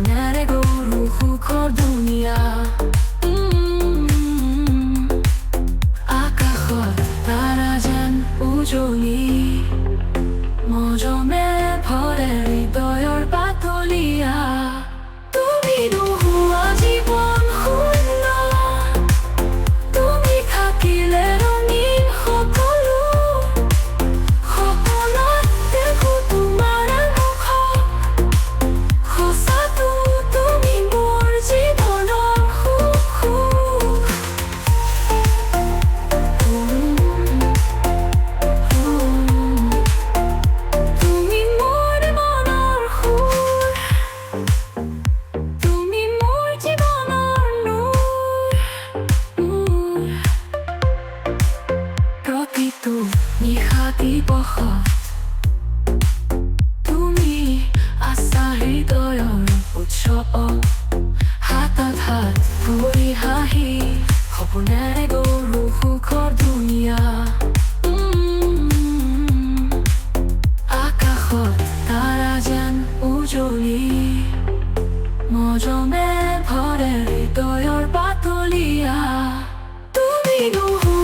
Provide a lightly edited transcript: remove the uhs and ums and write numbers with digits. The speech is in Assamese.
সপোনেৰে গঢ়ো সুখৰ দুনিয়া। আকাশত তাৰা যেন উজলি, মৰমে ভৰে হৃদয়ৰ পাতলীয়া। তুমি নোহোৱা জীৱন শূন্য, তুমি থাকিলে ৰঙীন সকলো। সপোনত দেখো তোমাৰ মুখ, সঁচাটো তুমি মোৰ জীৱনৰ সুখ। তুমি মোৰ মনৰ সুৰ, তুমি মোৰ জীৱনৰ নূৰ। প্ৰতিটো নিশা দিৱসত তুমি আছা হৃদয়ৰ উৎসৱ। হাতত হাত ভৰি হাঁহি সপোনেৰে গঢ়ো সুখৰ দুনিয়া। আকাশত তাৰা যেন উজলি, মৰমে ভৰে হৃদয়ৰ পাতলীয়া। তুমি নোহোৱা